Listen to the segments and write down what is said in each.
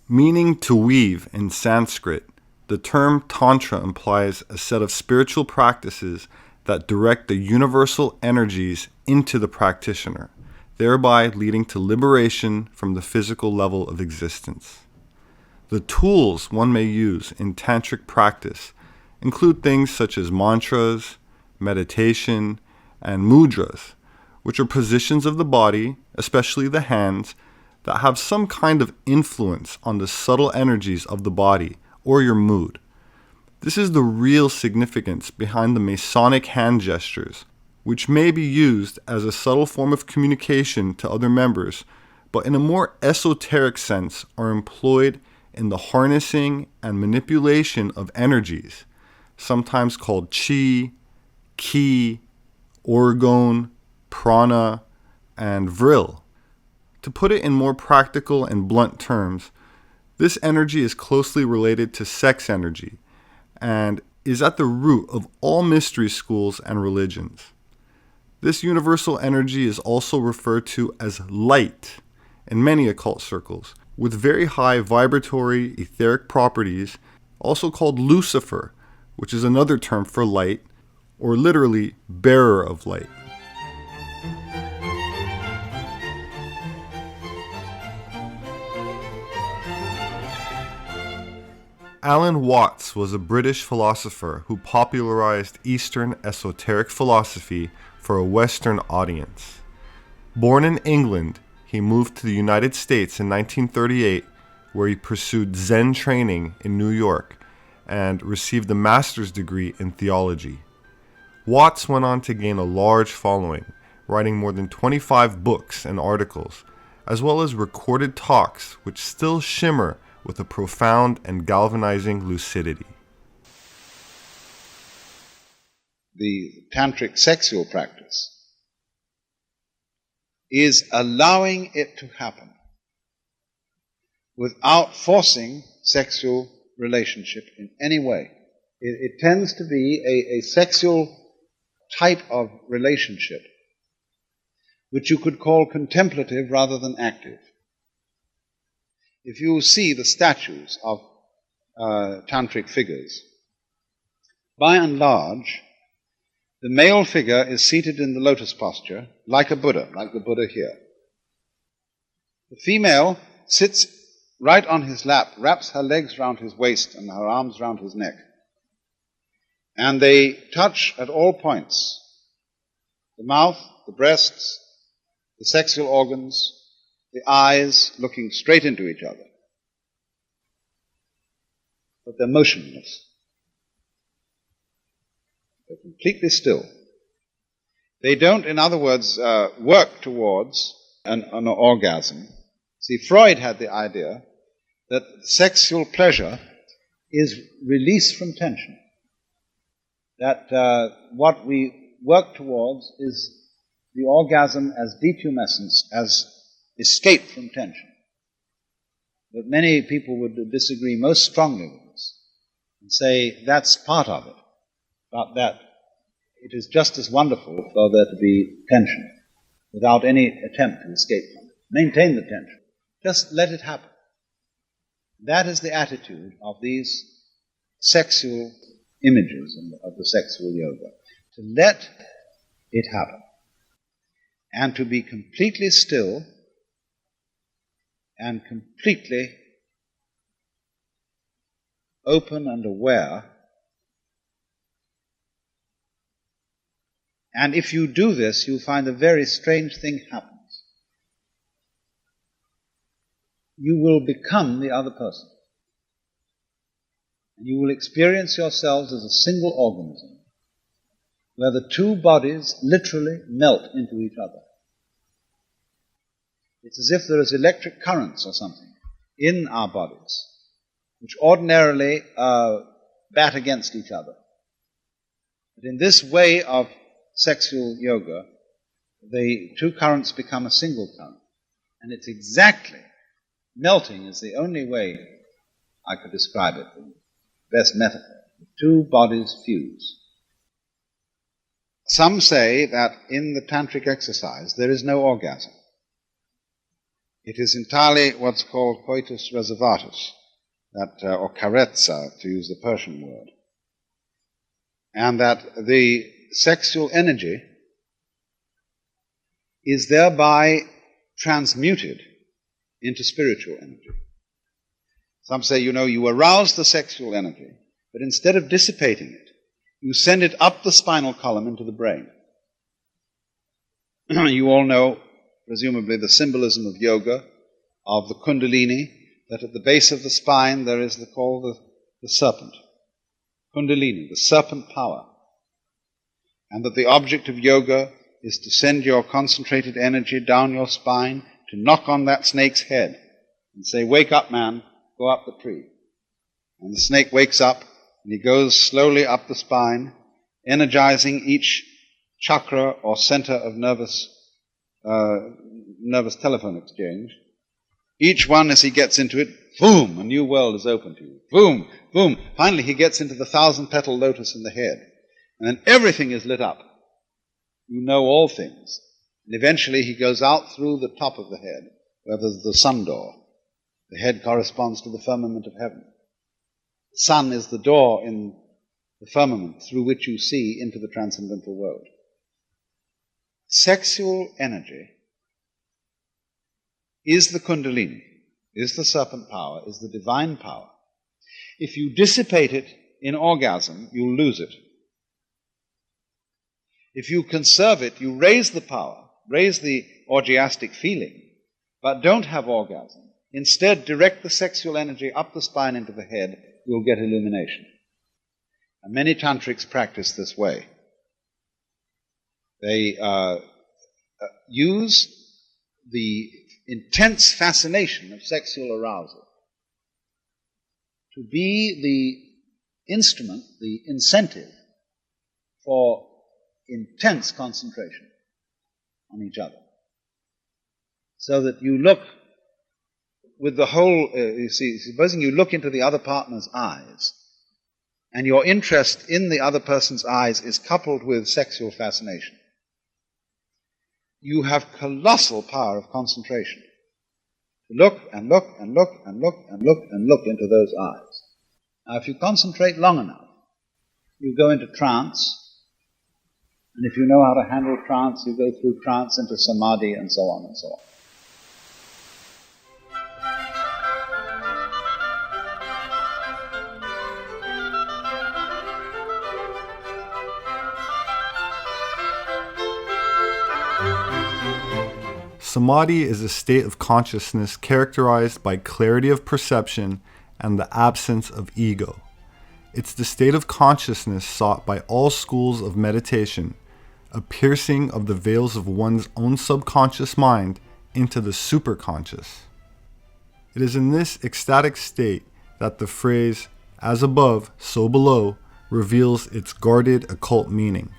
Meaning to weave in Sanskrit, the term Tantra implies a set of spiritual practices that direct the universal energies into the practitioner, thereby leading to liberation from the physical level of existence. The tools one may use in Tantric practice include things such as mantras, meditation, and mudras, which are positions of the body, especially the hands, that have some kind of influence on the subtle energies of the body or your mood. This is the real significance behind the Masonic hand gestures, which may be used as a subtle form of communication to other members, but in a more esoteric sense are employed in the harnessing and manipulation of energies, sometimes called chi, ki, orgone, prana, and vril. To put it in more practical and blunt terms, this energy is closely related to sex energy and is at the root of all mystery schools and religions. This universal energy is also referred to as light in many occult circles, with very high vibratory etheric properties, also called Lucifer, which is another term for light, or literally bearer of light. Alan Watts was a British philosopher who popularized Eastern esoteric philosophy for a Western audience. Born in England, he moved to the United States in 1938, where he pursued Zen training in New York and received a master's degree in theology. Watts went on to gain a large following, writing more than 25 books and articles, as well as recorded talks which still shimmer with a profound and galvanizing lucidity. The tantric sexual practice is allowing it to happen without forcing sexual relationship in any way. It tends to be a sexual type of relationship which you could call contemplative rather than active. If you see the statues of tantric figures, by and large, the male figure is seated in the lotus posture like a Buddha, like the Buddha here. The female sits right on his lap, wraps her legs round his waist and her arms round his neck. And they touch at all points: the mouth, the breasts, the sexual organs, the eyes, looking straight into each other. But they're motionless. They're completely still. They don't, in other words, work towards an orgasm. See, Freud had the idea that sexual pleasure is release from tension. That what we work towards is the orgasm as detumescence, as escape from tension. But many people would disagree most strongly with this and say that's part of it, but that it is just as wonderful for there to be tension without any attempt to escape from it. Maintain the tension. Just let it happen. That is the attitude of these sexual images of the sexual yoga. To let it happen. And to be completely still and completely open and aware. And if you do this, you'll find a very strange thing happens. You will become the other person. And you will experience yourselves as a single organism, where the two bodies literally melt into each other. It's as if there is electric currents or something in our bodies, which ordinarily bat against each other. But in this way of sexual yoga, the two currents become a single current. And it's exactly, melting is the only way I could describe it, the best metaphor. The two bodies fuse. Some say that in the tantric exercise there is no orgasm. It is entirely what's called coitus reservatus, or carezza, to use the Persian word. And that the sexual energy is thereby transmuted into spiritual energy. Some say, you arouse the sexual energy, but instead of dissipating it, you send it up the spinal column into the brain. You all know, presumably, the symbolism of yoga, of the Kundalini, that at the base of the spine there is called the serpent. Kundalini, the serpent power. And that the object of yoga is to send your concentrated energy down your spine to knock on that snake's head and say, "Wake up, man, go up the tree." And the snake wakes up and he goes slowly up the spine, energizing each chakra or center of nervous telephone exchange. Each one, as he gets into it, boom, a new world is open to you. Boom, boom. Finally, he gets into the 1,000-petal lotus in the head. And then everything is lit up. You know all things. And eventually he goes out through the top of the head, where there's the sun door. The head corresponds to the firmament of heaven. The sun is the door in the firmament through which you see into the transcendental world. Sexual energy is the Kundalini, is the serpent power, is the divine power. If you dissipate it in orgasm, you'll lose it. If you conserve it, you raise the power, raise the orgiastic feeling, but don't have orgasm. Instead, direct the sexual energy up the spine into the head, you'll get illumination. And many tantrics practice this way. They use the intense fascination of sexual arousal to be the instrument, the incentive for intense concentration on each other. So that you look with the whole, supposing you look into the other partner's eyes, and your interest in the other person's eyes is coupled with sexual fascination, you have colossal power of concentration. To look and look and look and look and look and look into those eyes. Now, if you concentrate long enough, you go into trance, and if you know how to handle trance, you go through trance into samadhi and so on and so on. Samadhi is a state of consciousness characterized by clarity of perception and the absence of ego. It's the state of consciousness sought by all schools of meditation, a piercing of the veils of one's own subconscious mind into the superconscious. It is in this ecstatic state that the phrase, "as above, so below," reveals its guarded occult meaning,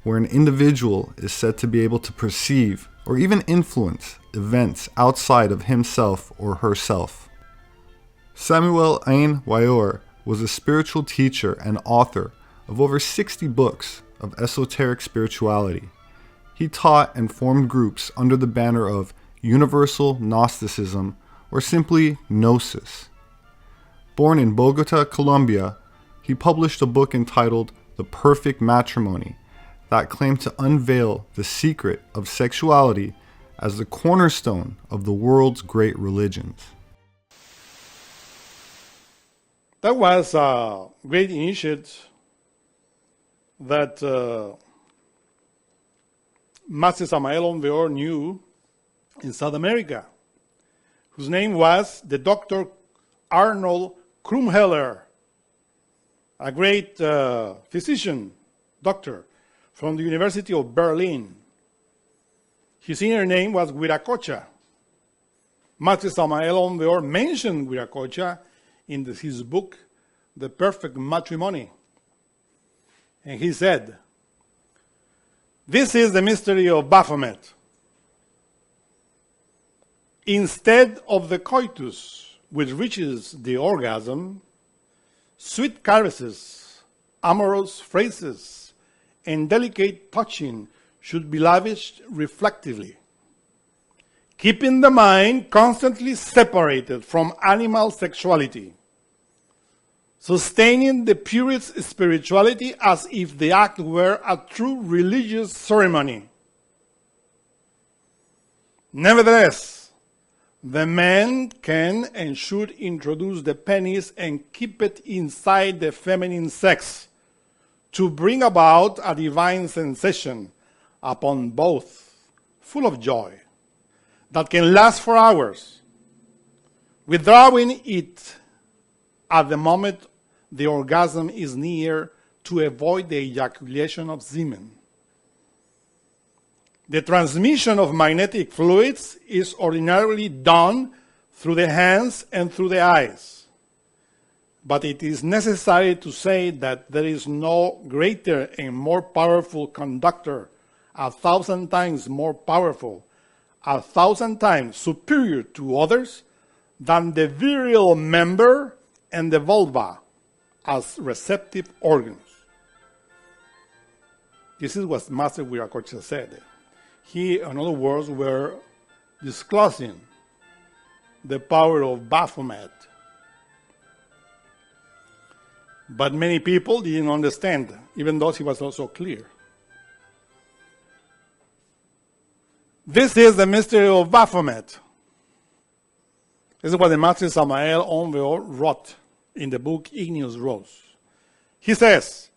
where an individual is said to be able to perceive or even influence events outside of himself or herself. Samael Aun Weor was a spiritual teacher and author of over 60 books of esoteric spirituality. He taught and formed groups under the banner of Universal Gnosticism, or simply Gnosis. Born in Bogota, Colombia, he published a book entitled The Perfect Matrimony that claimed to unveil the secret of sexuality as the cornerstone of the world's great religions. That was a great initiative that Master Samael Aun Weor knew in South America, whose name was the Dr. Arnold Krumheller, a great physician, doctor, from the University of Berlin. His inner name was Viracocha. Master Samael Aun Weor mentioned Viracocha in his book, The Perfect Matrimony. And he said, "This is the mystery of Baphomet. Instead of the coitus, which reaches the orgasm, sweet caresses, amorous phrases, and delicate touching should be lavished reflectively. keeping the mind constantly separated from animal sexuality, sustaining the purest spirituality as if the act were a true religious ceremony. Nevertheless, the man can and should introduce the penis and keep it inside the feminine sex to bring about a divine sensation upon both, full of joy, that can last for hours, withdrawing it at the moment the orgasm is near to avoid the ejaculation of semen. The transmission of magnetic fluids is ordinarily done through the hands and through the eyes. But it is necessary to say that there is no greater and more powerful conductor, 1,000 times more powerful, 1,000 times superior to others, than the virile member and the vulva as receptive organs. This is what Master Viracocha said. He, in other words, were disclosing the power of Baphomet. But many people didn't understand, even though he was also clear. This is the mystery of Baphomet. This is what the Master Samael Aun Weor wrote in the book Igneous Rose. He says,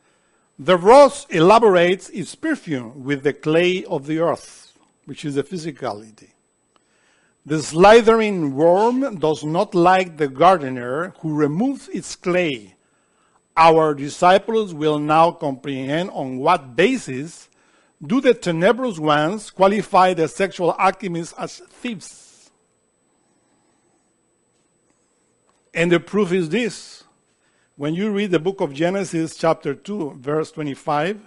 the rose elaborates its perfume with the clay of the earth, which is the physicality. The slithering worm does not like the gardener who removes its clay. Our disciples will now comprehend on what basis do the tenebrous ones qualify the sexual alchemists as thieves. And the proof is this. When you read the book of Genesis, chapter 2, verse 25,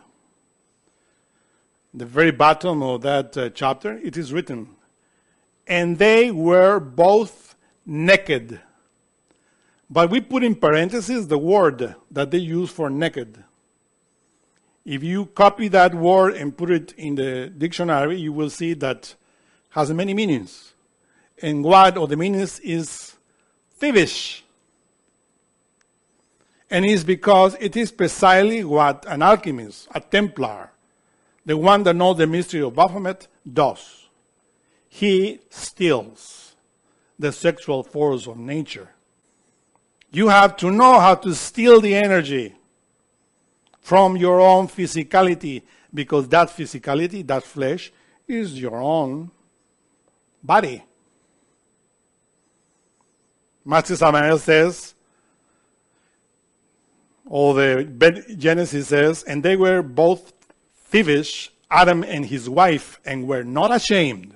the very bottom of that chapter, it is written, and they were both naked. But we put in parentheses the word that they use for naked. If you copy that word and put it in the dictionary, you will see that has many meanings. And one of the meanings is thievish. And it's because it is precisely what an alchemist, a Templar, the one that knows the mystery of Baphomet, does. He steals the sexual force of nature. You have to know how to steal the energy from your own physicality, because that physicality, that flesh, is your own body. Master Samael says, or the Genesis says, and they were both thievish, Adam and his wife, and were not ashamed,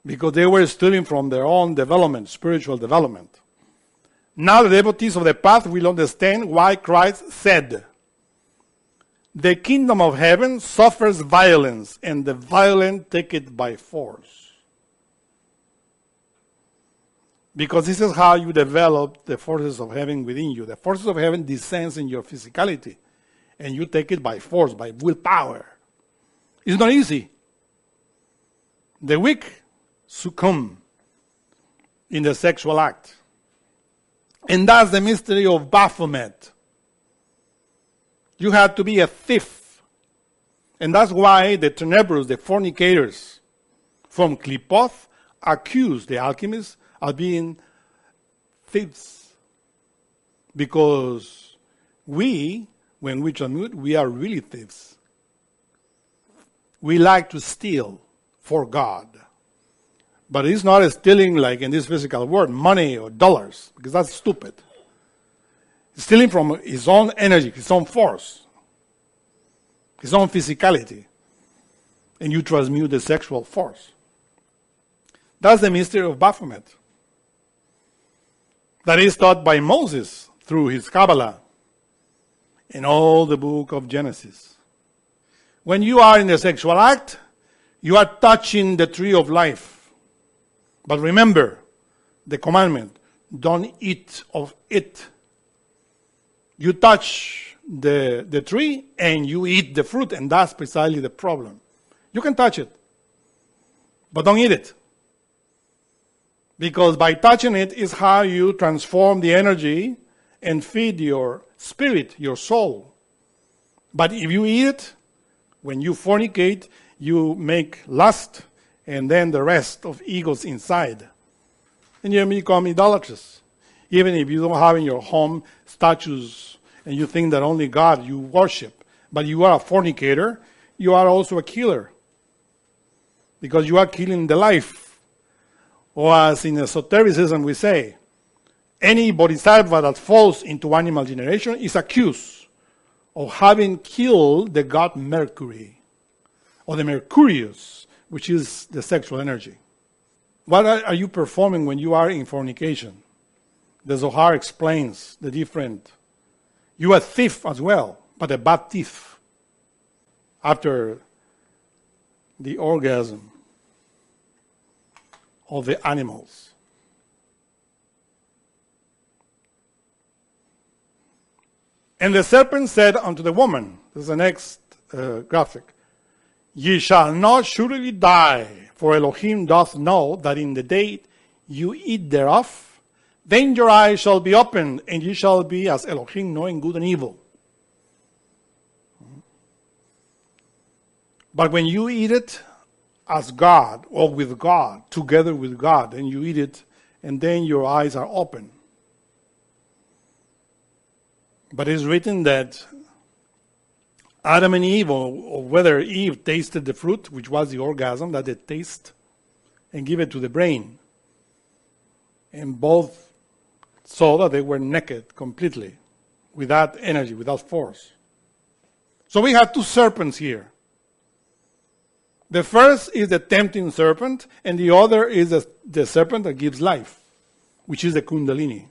because they were stealing from their own development, spiritual development. Now the devotees of the path will understand why Christ said, the kingdom of heaven suffers violence, and the violent take it by force. Because this is how you develop the forces of heaven within you. The forces of heaven descends in your physicality, and you take it by force, by willpower. It's not easy. The weak succumb in the sexual act. And that's the mystery of Baphomet. You have to be a thief. And that's why the tenebrous, the fornicators from Klipoth accuse the alchemists of being thieves. Because we, when we transmute, we are really thieves. We like to steal for God. But it's not stealing like in this physical world, money or dollars, because that's stupid. He's stealing from his own energy, his own force, his own physicality. And you transmute the sexual force. That's the mystery of Baphomet. That is taught by Moses through his Kabbalah in all the book of Genesis. When you are in the sexual act, you are touching the tree of life. But remember the commandment, don't eat of it. You touch the tree and you eat the fruit, and that's precisely the problem. You can touch it. But don't eat it. Because by touching it is how you transform the energy and feed your spirit, your soul. But if you eat it, when you fornicate, you make lust and then the rest of egos inside. And you become idolatrous. Even if you don't have in your home statues and you think that only God you worship, but you are a fornicator, you are also a killer. Because you are killing the life. Or as in esotericism we say, any bodhisattva that falls into animal generation is accused of having killed the god Mercury, or the Mercurius, which is the sexual energy. What are you performing when you are in fornication? The Zohar explains the different. You are a thief as well, but a bad thief. After the orgasm of the animals. And the serpent said unto the woman, this is the next graphic, ye shall not surely die, for Elohim doth know that in the day you eat thereof, then your eyes shall be opened, and ye shall be as Elohim, knowing good and evil. But when you eat it as God, or with God, together with God, and you eat it, and then your eyes are open. But it's written that Adam and Eve, or whether Eve tasted the fruit, which was the orgasm that they taste, and give it to the brain. And both saw that they were naked completely, without energy, without force. So we have two serpents here. The first is the tempting serpent, and the other is the serpent that gives life, which is the Kundalini.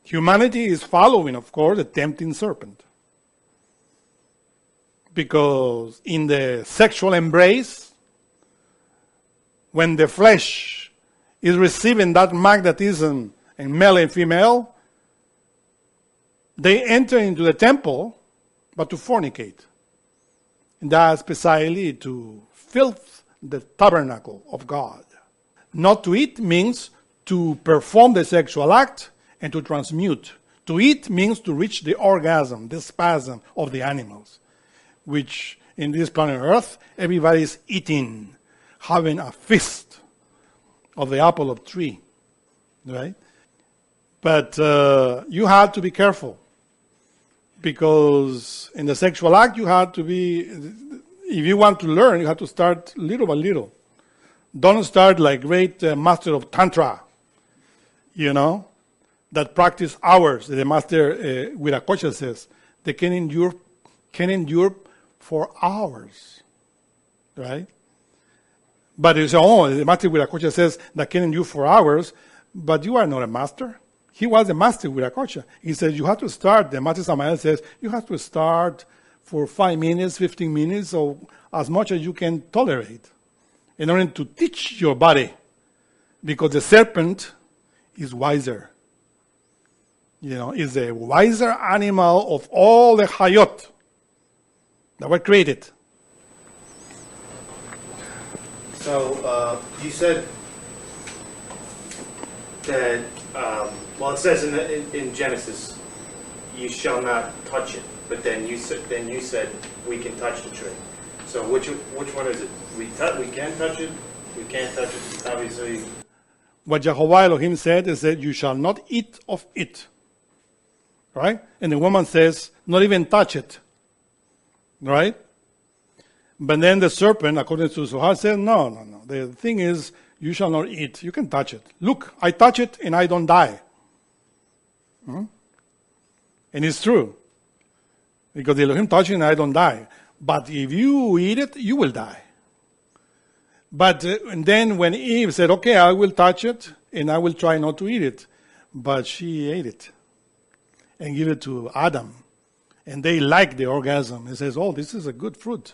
Humanity is following, of course, the tempting serpent. Because in the sexual embrace, when the flesh is receiving that magnetism in male and female, they enter into the temple, but to fornicate. And that's precisely to filth the tabernacle of God. Not to eat means to perform the sexual act and to transmute. To eat means to reach the orgasm, the spasm of the animals, which in this planet Earth, everybody is eating, having a feast of the apple of tree, right? But you have to be careful. Because in the sexual act, you have to be, if you want to learn, you have to start little by little. Don't start like great master of Tantra, that practice hours. The master Viracocha says, they can endure for hours, right? But you say, the master Viracocha says that can endure for hours, but you are not a master. He was a master with Viracocha. He says, you have to start, the Master Samael says, you have to start for 5 minutes, 15 minutes, or as much as you can tolerate, in order to teach your body. Because the serpent is wiser. Is the wiser animal of all the Hayot that were created. So, you said that, it says in Genesis, you shall not touch it. But then you said we can touch the tree. So which one is it? We can touch it. We can't touch it. Obviously. What Jehovah Elohim said is that you shall not eat of it. Right? And the woman says, not even touch it. Right? But then the serpent, according to Zohar, said, no. The thing is, you shall not eat. You can touch it. Look, I touch it and I don't die. And it's true. Because the Elohim touched it and I don't die. But if you eat it, you will die. But and then when Eve said, okay, I will touch it and I will try not to eat it. But she ate it and gave it to Adam. And they liked the orgasm. He says, oh, this is a good fruit.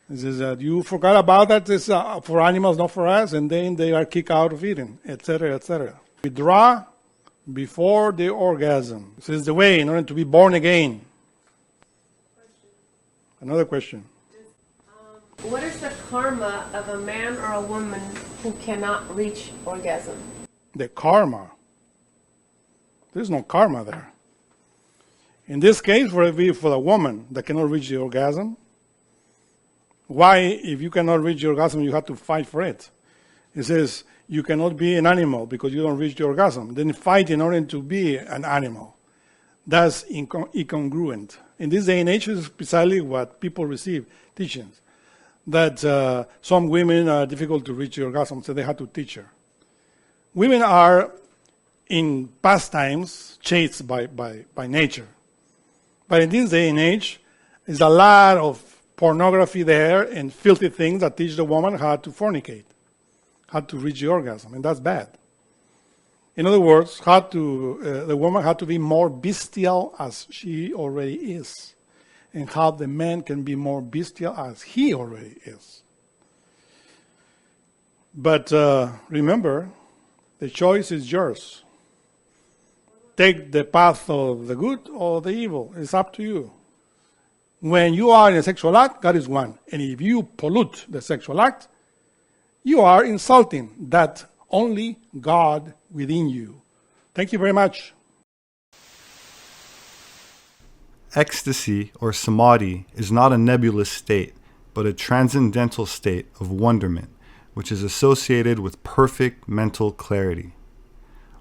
He says that you forgot about that. It's for animals, not for us. And then they are kicked out of eating, etc., etc. Withdraw before the orgasm. This is the way in order to be born again. Another question. What is the karma of a man or a woman who cannot reach orgasm? The karma. There's no karma there. In this case, for the woman that cannot reach the orgasm, why, if you cannot reach the orgasm, you have to fight for it? It says you cannot be an animal because you don't reach the orgasm. Then fight in order to be an animal. That's incongruent. In this day and age, is precisely what people receive teachings. That some women are difficult to reach the orgasm, so they have to teach her. Women are, in past times, chaste by nature. But in this day and age, there's a lot of pornography there and filthy things that teach the woman how to fornicate, how to reach the orgasm, and that's bad. In other words, the woman had to be more bestial as she already is, and how the man can be more bestial as he already is. But remember, the choice is yours. Take the path of the good or the evil. It's up to you. When you are in a sexual act, God is one. And if you pollute the sexual act, you are insulting that only God within you. Thank you very much. Ecstasy or samadhi is not a nebulous state, but a transcendental state of wonderment, which is associated with perfect mental clarity.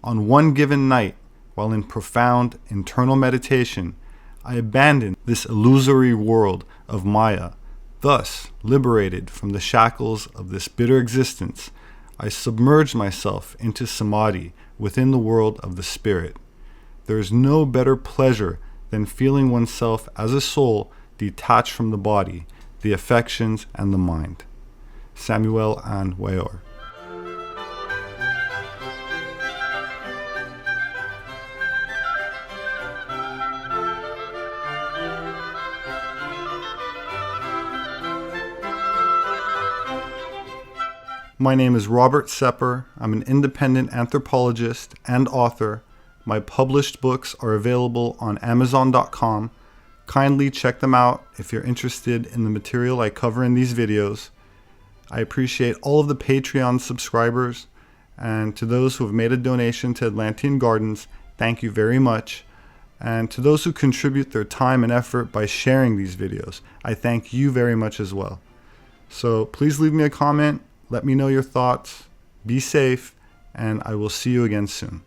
On one given night, while in profound internal meditation, I abandoned this illusory world of Maya. Thus, liberated from the shackles of this bitter existence, I submerged myself into samadhi within the world of the spirit. There is no better pleasure than feeling oneself as a soul detached from the body, the affections, and the mind. Samael Aun Weor. My name is Robert Sepehr. I'm an independent anthropologist and author. My published books are available on Amazon.com. Kindly check them out if you're interested in the material I cover in these videos. I appreciate all of the Patreon subscribers, and to those who have made a donation to Atlantean Gardens, thank you very much. And to those who contribute their time and effort by sharing these videos, I thank you very much as well. So please leave me a comment. Let me know your thoughts. Be safe, and I will see you again soon.